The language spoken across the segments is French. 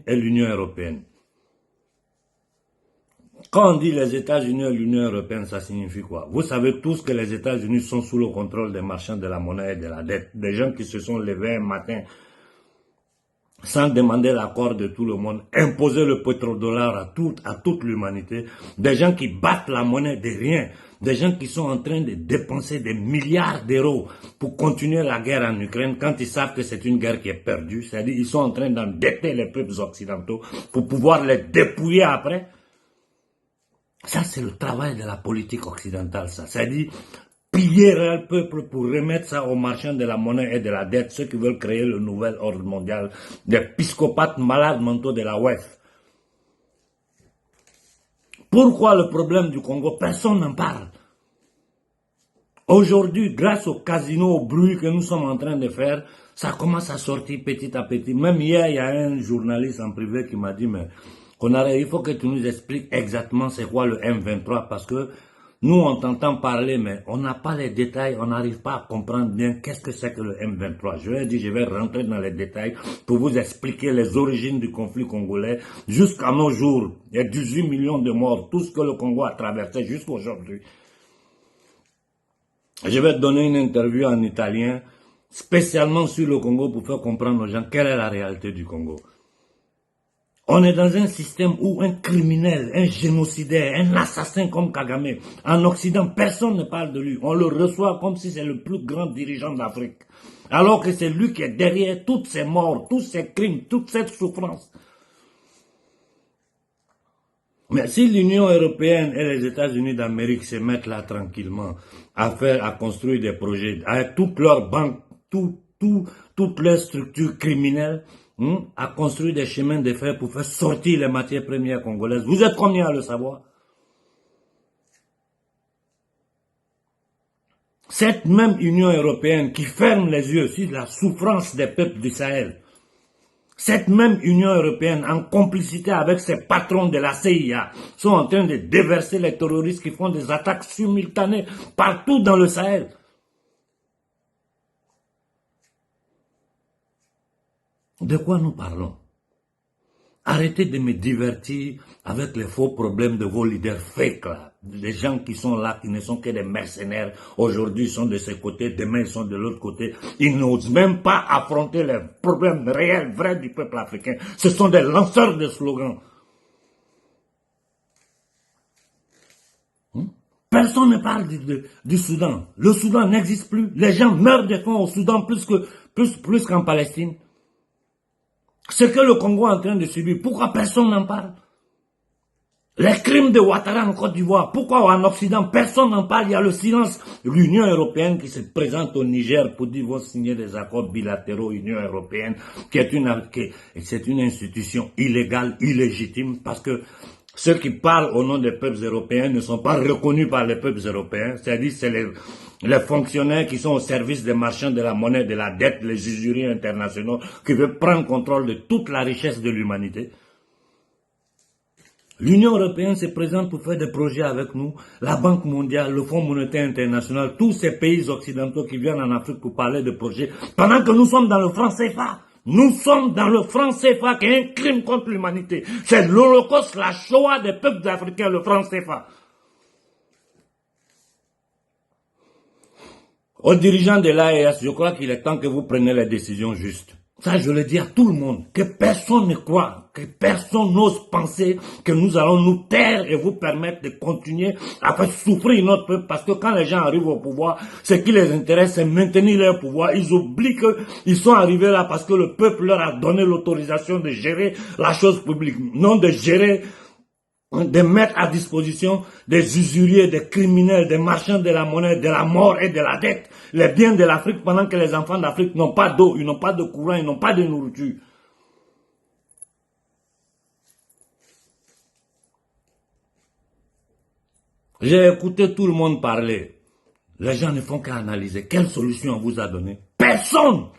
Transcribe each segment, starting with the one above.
et l'Union européenne. Quand on dit les États-Unis et l'Union européenne, ça signifie quoi? Vous savez tous que les États-Unis sont sous le contrôle des marchands de la monnaie et de la dette. Des gens qui se sont levés un matin sans demander l'accord de tout le monde, imposer le pétrodollar à toute l'humanité. Des gens qui battent la monnaie de rien. Des gens qui sont en train de dépenser des milliards d'euros pour continuer la guerre en Ukraine quand ils savent que c'est une guerre qui est perdue. C'est-à-dire qu'ils sont en train d'endetter les peuples occidentaux pour pouvoir les dépouiller après. Ça, c'est le travail de la politique occidentale, ça. C'est-à-dire piller le peuple pour remettre ça aux marchands de la monnaie et de la dette, ceux qui veulent créer le nouvel ordre mondial, des psychopathes malades mentaux de la WEF. Pourquoi le problème du Congo, personne n'en parle? Aujourd'hui, grâce au casino, au bruit que nous sommes en train de faire, ça commence à sortir petit à petit. Même hier, il y a un journaliste en privé qui m'a dit, mais il faut que tu nous expliques exactement c'est quoi le M23, parce que nous, on t'entend parler, mais on n'a pas les détails, on n'arrive pas à comprendre bien qu'est-ce que c'est que le M23. Je lui ai dit, je vais rentrer dans les détails pour vous expliquer les origines du conflit congolais jusqu'à nos jours. Il y a 18 millions de morts, tout ce que le Congo a traversé jusqu'à aujourd'hui. Je vais te donner une interview en italien, spécialement sur le Congo pour faire comprendre aux gens quelle est la réalité du Congo. On est dans un système où un criminel, un génocidaire, un assassin comme Kagame, en Occident, personne ne parle de lui. On le reçoit comme si c'est le plus grand dirigeant d'Afrique. Alors que c'est lui qui est derrière toutes ces morts, tous ces crimes, toute cette souffrance. Mais si l'Union européenne et les États-Unis d'Amérique se mettent là tranquillement à construire des projets, avec toutes leurs banques, toutes leurs structures criminelles, à construire des chemins de fer pour faire sortir les matières premières congolaises. Vous êtes combien à le savoir? Cette même Union européenne qui ferme les yeux sur la souffrance des peuples du Sahel, cette même Union européenne, en complicité avec ses patrons de la CIA, sont en train de déverser les terroristes qui font des attaques simultanées partout dans le Sahel. De quoi nous parlons? Arrêtez de me divertir avec les faux problèmes de vos leaders fake là. Les gens qui sont là, qui ne sont que des mercenaires. Aujourd'hui, ils sont de ce côté, demain, ils sont de l'autre côté. Ils n'osent même pas affronter les problèmes réels, vrais du peuple africain. Ce sont des lanceurs de slogans. Personne ne parle du Soudan. Le Soudan n'existe plus. Les gens meurent de faim au Soudan plus qu'en Palestine. Ce que le Congo est en train de subir, pourquoi personne n'en parle? Les crimes de Ouattara en Côte d'Ivoire, pourquoi en Occident personne n'en parle? Il y a le silence. L'Union européenne qui se présente au Niger pour dire qu'ils vont signer des accords bilatéraux, Union européenne, c'est une institution illégale, illégitime, parce que ceux qui parlent au nom des peuples européens ne sont pas reconnus par les peuples européens, c'est-à-dire c'est les fonctionnaires qui sont au service des marchands de la monnaie, de la dette, les usuriers internationaux, qui veulent prendre contrôle de toute la richesse de l'humanité. L'Union européenne se présente pour faire des projets avec nous, la Banque mondiale, le Fonds monétaire international, tous ces pays occidentaux qui viennent en Afrique pour parler de projets, pendant que nous sommes dans le franc CFA. Nous sommes dans le franc CFA qui est un crime contre l'humanité. C'est l'Holocauste, la Shoah des peuples africains, le franc CFA. Aux dirigeants de l'AES, je crois qu'il est temps que vous preniez les décisions justes. Ça, je le dis à tout le monde, que personne ne croit, que personne n'ose penser que nous allons nous taire et vous permettre de continuer à faire souffrir notre peuple, parce que quand les gens arrivent au pouvoir, ce qui les intéresse, c'est maintenir leur pouvoir. Ils oublient qu'ils sont arrivés là parce que le peuple leur a donné l'autorisation de gérer la chose publique, non de gérer, de mettre à disposition des usuriers, des criminels, des marchands de la monnaie, de la mort et de la dette, les biens de l'Afrique, pendant que les enfants d'Afrique n'ont pas d'eau, ils n'ont pas de courant, ils n'ont pas de nourriture. J'ai écouté tout le monde parler. Les gens ne font qu'à analyser. Quelle solution on vous a donné? Personne!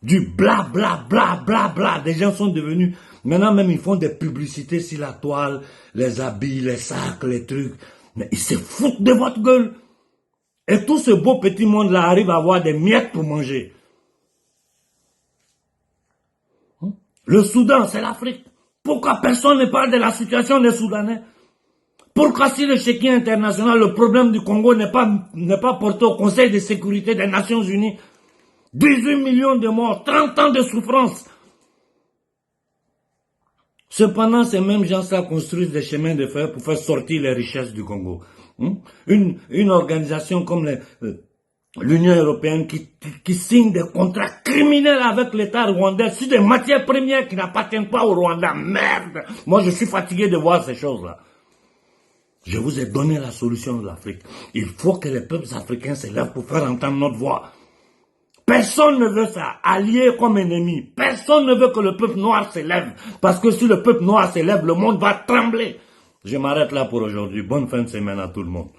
Du bla bla bla bla bla. Des gens sont devenus... Maintenant même ils font des publicités sur la toile, les habits, les sacs, les trucs. Mais ils se foutent de votre gueule. Et tout ce beau petit monde-là arrive à avoir des miettes pour manger. Le Soudan, c'est l'Afrique. Pourquoi personne ne parle de la situation des Soudanais? Pourquoi si le chéquier international, le problème du Congo n'est pas porté au Conseil de sécurité des Nations Unies? 18 millions de morts, 30 ans de souffrance. Cependant, ces mêmes gens-là construisent des chemins de fer pour faire sortir les richesses du Congo. Une organisation comme l'Union européenne qui signe des contrats criminels avec l'État rwandais sur des matières premières qui n'appartiennent pas au Rwanda. Merde! Moi, je suis fatigué de voir ces choses-là. Je vous ai donné la solution de l'Afrique. Il faut que les peuples africains se lèvent pour faire entendre notre voix. Personne ne veut ça, alliés comme ennemis. Personne ne veut que le peuple noir se lève. Parce que si le peuple noir se lève, le monde va trembler. Je m'arrête là pour aujourd'hui. Bonne fin de semaine à tout le monde.